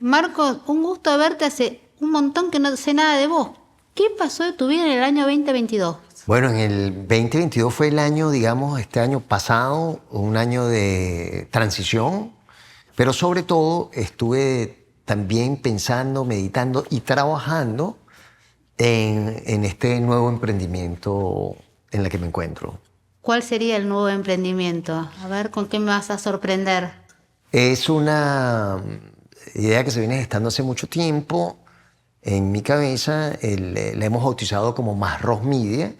Marcos, un gusto verte, hace un montón que no sé nada de vos. ¿Qué pasó de tu vida en el año 2022? Bueno, en el 2022 fue el año, digamos, este año pasado, un año de transición, pero sobre todo estuve también pensando, meditando y trabajando en este nuevo emprendimiento en el que me encuentro. ¿Cuál sería el nuevo emprendimiento? A ver, ¿con qué me vas a sorprender? Es una idea que se viene gestando hace mucho tiempo en mi cabeza. La hemos bautizado como Más Media.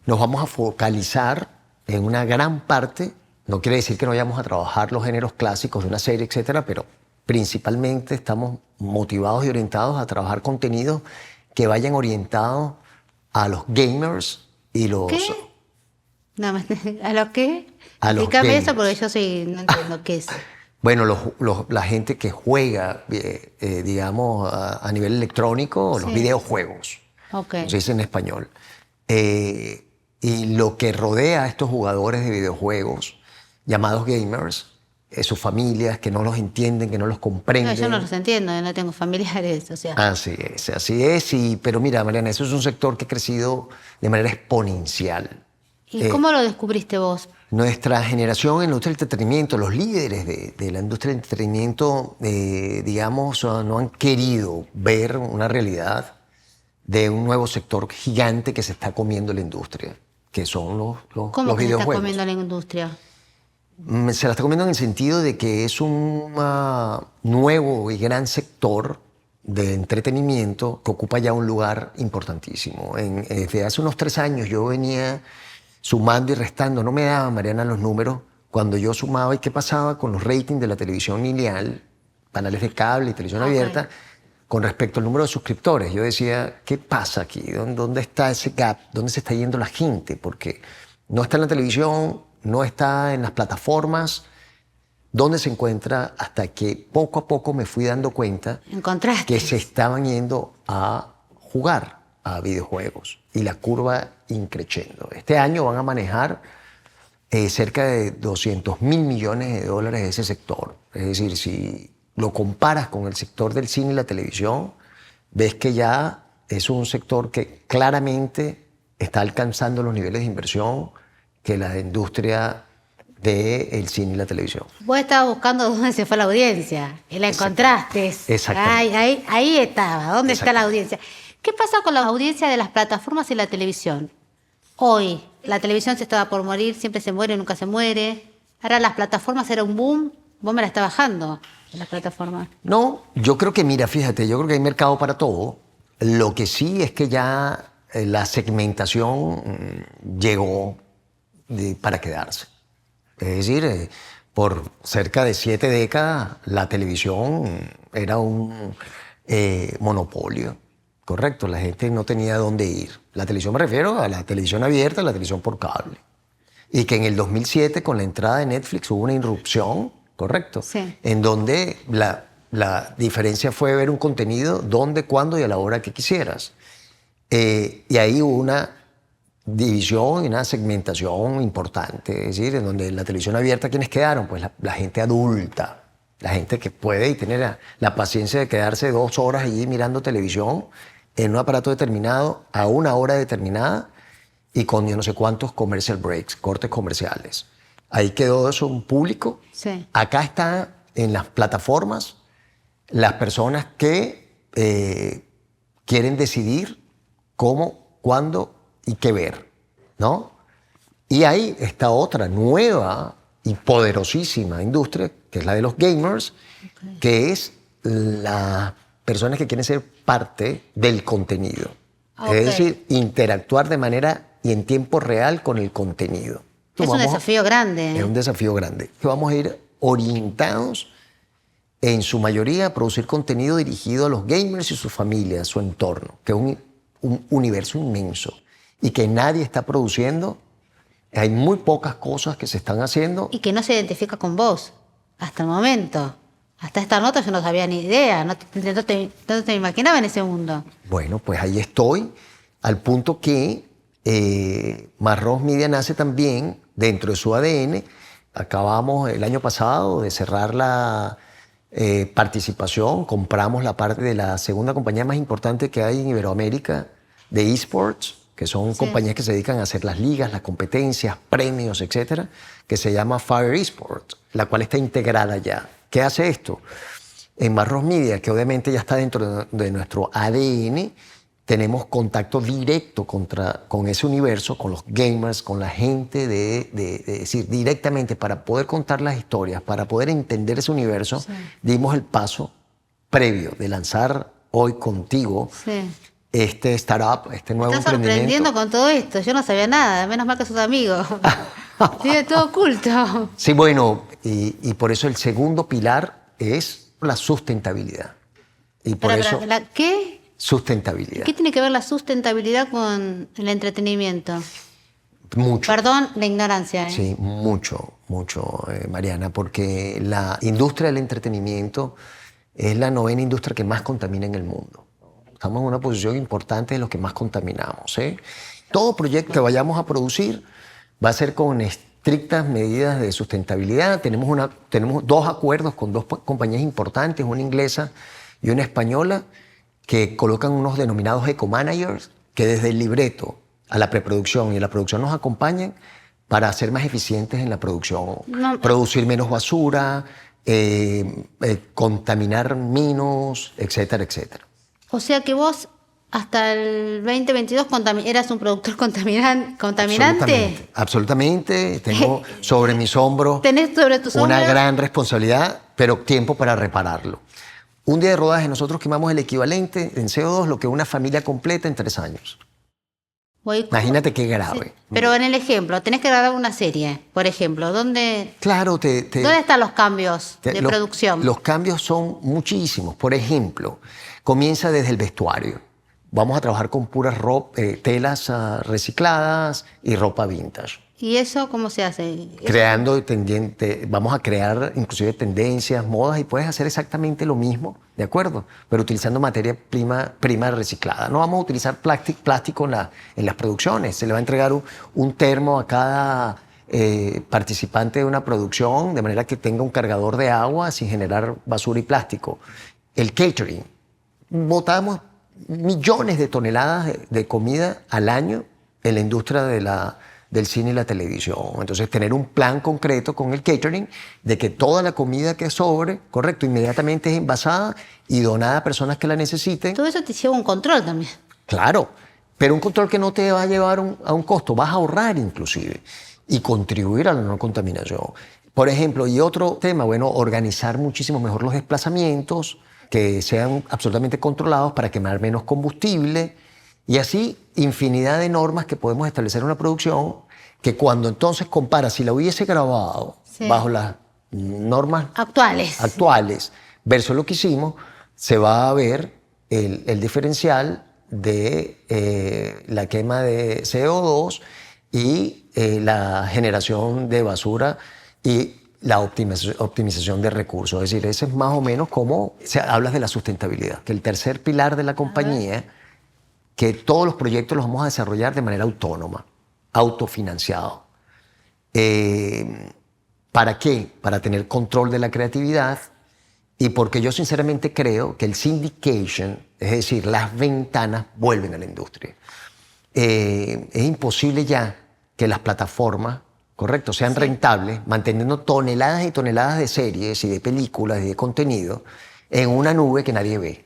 Nos vamos a focalizar en una gran parte. No quiere decir que no vayamos a trabajar los géneros clásicos de una serie, etcétera, pero principalmente estamos motivados y orientados a trabajar contenidos que vayan orientados a los gamers y ¿Qué? No, ¿a lo qué? a los Explícame eso gamers. porque no entiendo qué es. Bueno, la gente que juega, digamos, a nivel electrónico, los Sí. videojuegos, Ok. como se dice en español. Y lo que rodea a estos jugadores de videojuegos, llamados gamers, sus familias que no los entienden, que no los No, comprenden. yo no los entiendo, no tengo familiares, o sea. Así es, así es. Pero mira, Mariana, eso es un sector que ha crecido de manera exponencial. ¿Y cómo lo descubriste vos? Nuestra generación en la industria del entretenimiento, los líderes de la industria del entretenimiento, digamos, no han querido ver una realidad de un nuevo sector gigante que se está comiendo la industria, que son ¿Cómo los que se está videojuegos. comiendo la industria? Se la está comiendo en el sentido de que es un nuevo y gran sector de entretenimiento que ocupa ya un lugar importantísimo. Desde hace unos 3 años yo venía sumando y restando, no me daba, Mariana, los números, cuando yo sumaba y qué pasaba con los ratings de la televisión lineal, canales de cable y televisión Ok. abierta, con respecto al número de suscriptores. Yo decía, ¿qué pasa aquí? ¿Dónde está ese gap? ¿Dónde se está yendo la gente? Porque no está en la televisión, no está en las plataformas. ¿Dónde se encuentra? Hasta que poco a poco me fui dando cuenta ¿Encontraste? que se estaban yendo a jugar a videojuegos y la curva increciendo. Este año van a manejar cerca de 200.000 millones de dólares de ese sector. Es decir, si lo comparas con el sector del cine y la televisión, ves que ya es un sector que claramente está alcanzando los niveles de inversión que la industria del cine y la televisión. Vos estabas buscando dónde se fue la audiencia y la encontraste. Exactamente. Ahí estaba. ¿Dónde está la Exactamente. audiencia? ¿Qué pasa con la audiencia de las plataformas y la televisión? Hoy, la televisión se estaba por morir, siempre se muere, nunca se muere. Ahora las plataformas era un boom. Vos me la estás bajando en las plataformas. No, yo creo que, mira, fíjate, yo creo que hay mercado para todo. Lo que sí es que ya la segmentación llegó para quedarse. Es decir, por cerca de 7 décadas la televisión era un monopolio, correcto. La gente no tenía dónde ir. La televisión me refiero a la televisión abierta, a la televisión por cable. Y que en el 2007, con la entrada de Netflix, hubo una irrupción, correcto, Sí. en donde la diferencia fue ver un contenido donde, cuándo y a la hora que quisieras. Y ahí hubo una división y una segmentación importante, es decir, en donde en la televisión abierta, ¿quiénes quedaron? Pues la gente adulta, la gente que puede y tiene la paciencia de quedarse 2 horas allí mirando televisión en un aparato determinado a una hora determinada y con yo no sé cuántos commercial breaks, cortes comerciales. Ahí quedó eso un público. Sí. Acá está en las plataformas las personas que quieren decidir cómo, cuándo y qué ver, ¿no? Y ahí está otra nueva y poderosísima industria, que es la de los gamers, que es las personas que quieren ser parte del contenido. Ok. Es decir, interactuar de manera y en tiempo real con el contenido. Es un desafío grande. Es un desafío grande. Que vamos a ir orientados en su mayoría a producir contenido dirigido a los gamers y sus familias, a su entorno, que es un universo inmenso y que nadie está produciendo. Hay muy pocas cosas que se están haciendo. Y que no se identifica con vos, hasta el momento. Hasta esta nota yo no sabía ni idea, no te imaginaba en ese mundo. Bueno, pues ahí estoy, al punto que Marros Media nace también dentro de su ADN. Acabamos el año pasado de cerrar participación, compramos la parte de la segunda compañía más importante que hay en Iberoamérica de esports, que son compañías que se dedican a hacer las ligas, las competencias, premios, etcétera, que se llama Fire Esports, la cual está integrada ya. ¿Qué hace esto? En Marros Media, que obviamente ya está dentro de nuestro ADN, tenemos contacto directo con ese universo, con los gamers, con la gente, de decir directamente, para poder contar las historias, para poder entender ese universo, dimos el paso previo de lanzar hoy contigo este startup, este nuevo Estás emprendimiento. sorprendiendo con todo esto. Yo no sabía nada, menos mal que sos amigo. Tiene todo oculto. Sí, bueno, y por eso el segundo pilar es la sustentabilidad. Y por eso, ¿qué? sustentabilidad. ¿Qué tiene que ver la sustentabilidad con el entretenimiento? Mucho. Perdón la ignorancia. Sí, mucho, Mariana, porque la industria del entretenimiento es la 9ª industria que más contamina en el mundo. Estamos en una posición importante de los que más contaminamos. Todo proyecto que vayamos a producir va a ser con estrictas medidas de sustentabilidad. Tenemos 2 acuerdos con 2 compañías importantes, una inglesa y una española, que colocan unos denominados eco-managers, que desde el libreto a la preproducción y a la producción nos acompañan para ser más eficientes en la producción. Producir menos basura, contaminar menos, etcétera, etcétera. O sea que vos hasta el 2022 eras un productor contaminante. Absolutamente. Tengo sobre mis hombros ¿Tenés sobre tus una hombros? gran responsabilidad, pero tiempo para repararlo. Un día de rodaje nosotros quemamos el equivalente en CO2 lo que una familia completa en 3 años. Imagínate qué grave. Sí. Pero en el ejemplo, tenés que grabar una serie, por ejemplo. ¿Dónde están los cambios de producción? Los cambios son muchísimos. Por ejemplo, comienza desde el vestuario. Vamos a trabajar con puras telas recicladas y ropa vintage. ¿Y eso cómo se hace? Vamos a crear inclusive tendencias, modas, y puedes hacer exactamente lo mismo, ¿de acuerdo? Pero utilizando materia prima reciclada. No vamos a utilizar plástico en las producciones. Se le va a entregar un termo a cada participante de una producción, de manera que tenga un cargador de agua sin generar basura y plástico. El catering. Botamos millones de toneladas de comida al año en la industria del cine y la televisión. Entonces, tener un plan concreto con el catering de que toda la comida que sobre, correcto, inmediatamente es envasada y donada a personas que la necesiten. Todo eso te lleva un control también. Claro, pero un control que no te va a llevar a un costo, vas a ahorrar inclusive y contribuir a la no contaminación. Por ejemplo, y otro tema, bueno, organizar muchísimo mejor los desplazamientos, que sean absolutamente controlados para quemar menos combustible, y así infinidad de normas que podemos establecer en una producción, que cuando entonces comparas, si la hubiese grabado bajo las normas actuales versus lo que hicimos, se va a ver el diferencial de la quema de CO2 y la generación de basura y la optimización de recursos. Es decir, ese es más o menos como hablas de la sustentabilidad, que el tercer pilar de la compañía, que todos los proyectos los vamos a desarrollar de manera autónoma, autofinanciado. ¿Para qué? Para tener control de la creatividad, y porque yo sinceramente creo que el syndication, es decir, las ventanas, vuelven a la industria. Es imposible ya que las plataformas, correcto, sean rentables, manteniendo toneladas y toneladas de series y de películas y de contenido en una nube que nadie ve,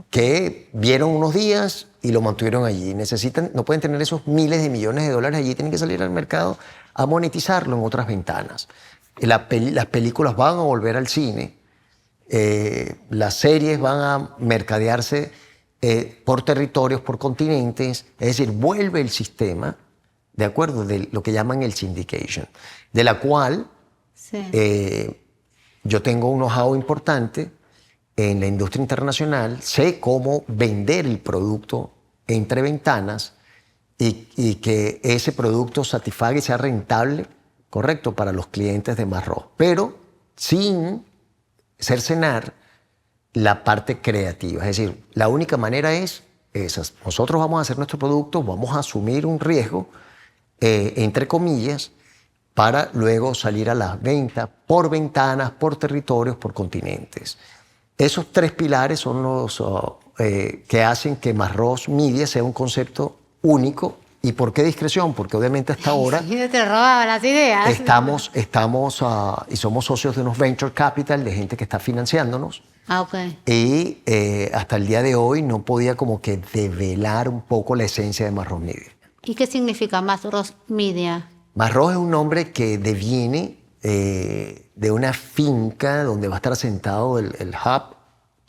que vieron unos días y lo mantuvieron allí. No pueden tener esos miles de millones de dólares allí, tienen que salir al mercado a monetizarlo en otras ventanas. Las películas van a volver al cine, las series van a mercadearse por territorios, por continentes, es decir, vuelve el sistema, de acuerdo, de lo que llaman el syndication, de la cual yo tengo un know-how importante en la industria internacional, sé cómo vender el producto entre ventanas y que ese producto satisfaga y sea rentable, correcto, para los clientes de Marros, pero sin cercenar la parte creativa. Es decir, la única manera es esa. Nosotros vamos a hacer nuestro producto, vamos a asumir un riesgo, entre comillas, para luego salir a las ventas por ventanas, por territorios, por continentes. Esos 3 pilares son los que hacen que Marros Media sea un concepto único. ¿Y por qué discreción? Porque obviamente hasta ahora Sí, yo te robaba las ideas. estamos y somos socios de unos venture capital, de gente que está financiándonos. Ah, ok. Y hasta el día de hoy no podía como que develar un poco la esencia de Marros Media. ¿Y qué significa Marros Media? Marros es un nombre que deviene de una finca donde va a estar asentado el hub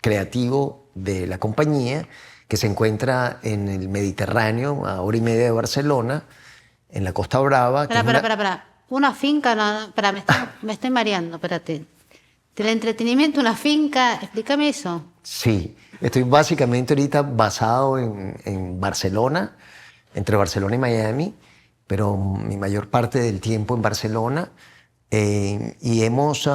creativo de la compañía, que se encuentra en el Mediterráneo, a 1 hora y media de Barcelona, en la Costa Brava. Espera. Una finca, no, espera, me estoy mareando, espérate. Del entretenimiento, una finca, explícame eso. Sí, estoy básicamente ahorita basado en Barcelona, entre Barcelona y Miami, pero mi mayor parte del tiempo en Barcelona. Y hemos,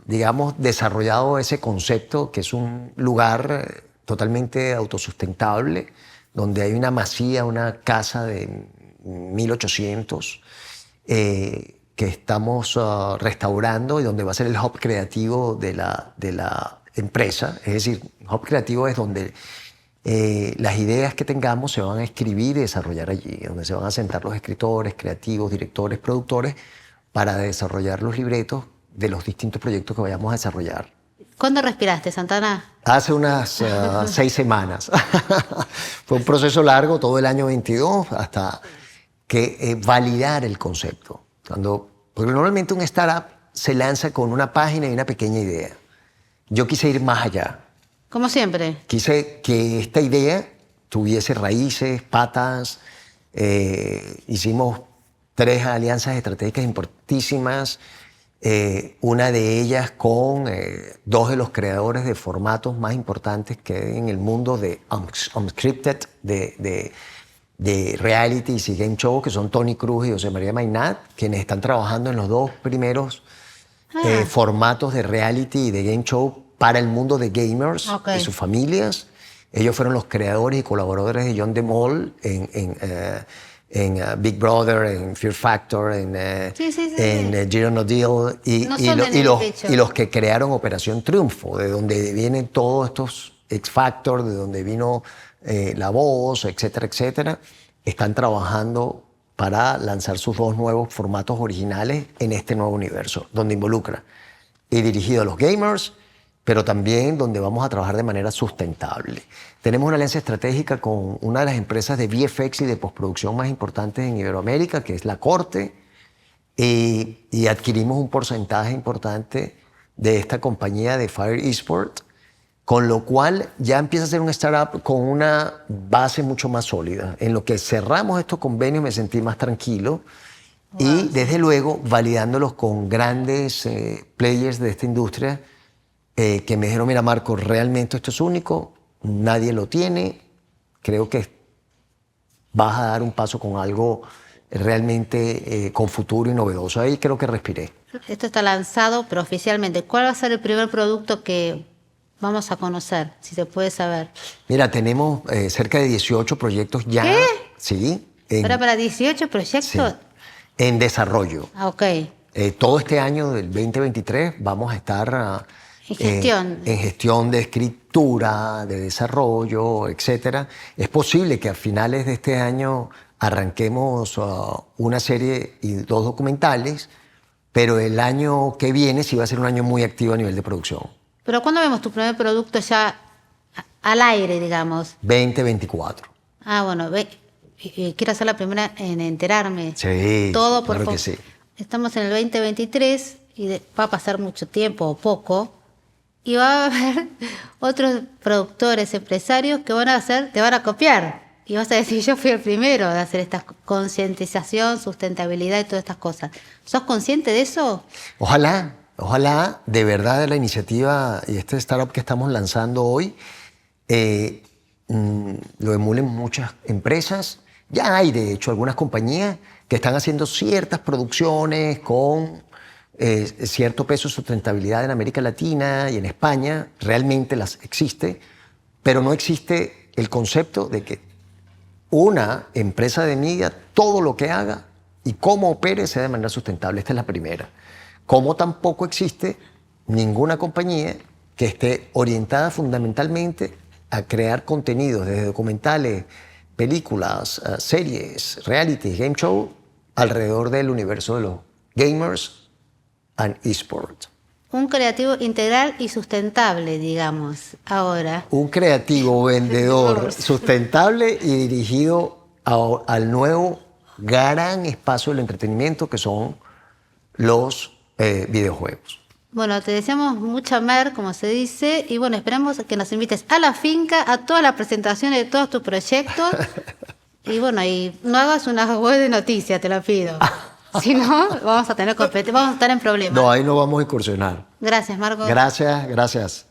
digamos, desarrollado ese concepto, que es un lugar totalmente autosustentable, donde hay una masía, una casa de 1800, que estamos restaurando y donde va a ser el hub creativo de la empresa. Es decir, el hub creativo es donde las ideas que tengamos se van a escribir y desarrollar allí, donde se van a sentar los escritores, creativos, directores, productores, para desarrollar los libretos de los distintos proyectos que vayamos a desarrollar. ¿Cuándo respiraste, Santana? Hace unas 6 semanas. Fue un proceso largo, todo el año 22, hasta que validar el concepto. Porque normalmente un startup se lanza con una página y una pequeña idea. Yo quise ir más allá. Como siempre. Quise que esta idea tuviese raíces, patas. Hicimos 3 alianzas estratégicas importantísimas. Una de ellas con 2 de los creadores de formatos más importantes que hay en el mundo de unscripted, de realities y game show, que son Tony Cruz y José María Mainat, quienes están trabajando en los 2 primeros formatos de reality y de game show para el mundo de gamers y sus familias. Ellos fueron los creadores y colaboradores de John DeMol en Big Brother, en Fear Factor, en Deal or No Deal, y los que crearon Operación Triunfo, de donde vienen todos estos X Factor, de donde vino La Voz, etcétera, etcétera. Están trabajando para lanzar sus 2 nuevos formatos originales en este nuevo universo, donde involucra y dirigido a los gamers, pero también donde vamos a trabajar de manera sustentable. Tenemos una alianza estratégica con una de las empresas de VFX y de postproducción más importantes en Iberoamérica, que es La Corte, y adquirimos un porcentaje importante de esta compañía de Fire Esport, con lo cual ya empieza a ser un startup con una base mucho más sólida. En lo que cerramos estos convenios me sentí más tranquilo, y desde luego validándolos con grandes players de esta industria, que me dijeron: mira, Marco, realmente esto es único, nadie lo tiene, creo que vas a dar un paso con algo realmente con futuro y novedoso. Ahí creo que respiré. Esto está lanzado, pero oficialmente. ¿Cuál va a ser el primer producto que vamos a conocer, si se puede saber? Mira, tenemos cerca de 18 proyectos ya. ¿Qué? Sí. ¿Para 18 proyectos? Sí, en desarrollo. Ah, ok. Todo este año del 2023 vamos a estar En gestión. en gestión de escritura, de desarrollo, etcétera. Es posible que a finales de este año arranquemos una serie y 2 documentales, pero el año que viene sí va a ser un año muy activo a nivel de producción. ¿Pero cuándo vemos tu primer producto ya al aire, digamos? 2024. Ah, bueno, quiero ser la primera en enterarme. Sí, Todo, por claro favor. que sí. Estamos en el 2023 y va a pasar mucho tiempo o poco. Y va a haber otros productores, empresarios que te van a copiar. Y vas a decir: yo fui el primero de hacer esta concientización, sustentabilidad y todas estas cosas. ¿Sos consciente de eso? Ojalá de verdad la iniciativa y este startup que estamos lanzando hoy lo emulen muchas empresas. Ya hay, de hecho, algunas compañías que están haciendo ciertas producciones con cierto peso de sustentabilidad en América Latina y en España. Realmente las existe, pero no existe el concepto de que una empresa de media, todo lo que haga, y cómo opere sea de manera sustentable. Esta es la primera. Como tampoco existe ninguna compañía que esté orientada fundamentalmente a crear contenidos, desde documentales, películas, series, reality, game show, alrededor del universo de los gamers and eSport. Un creativo integral y sustentable, digamos, ahora. Un creativo vendedor sustentable y dirigido al nuevo gran espacio del entretenimiento que son los videojuegos. Bueno, te deseamos mucha mer, como se dice, y bueno, esperamos que nos invites a la finca, a todas las presentaciones de todos tus proyectos, y bueno, y no hagas una web de noticias, te lo pido. Si no, vamos a tener vamos a estar en problemas. No, ahí no vamos a incursionar. Gracias, Marco. Gracias, gracias.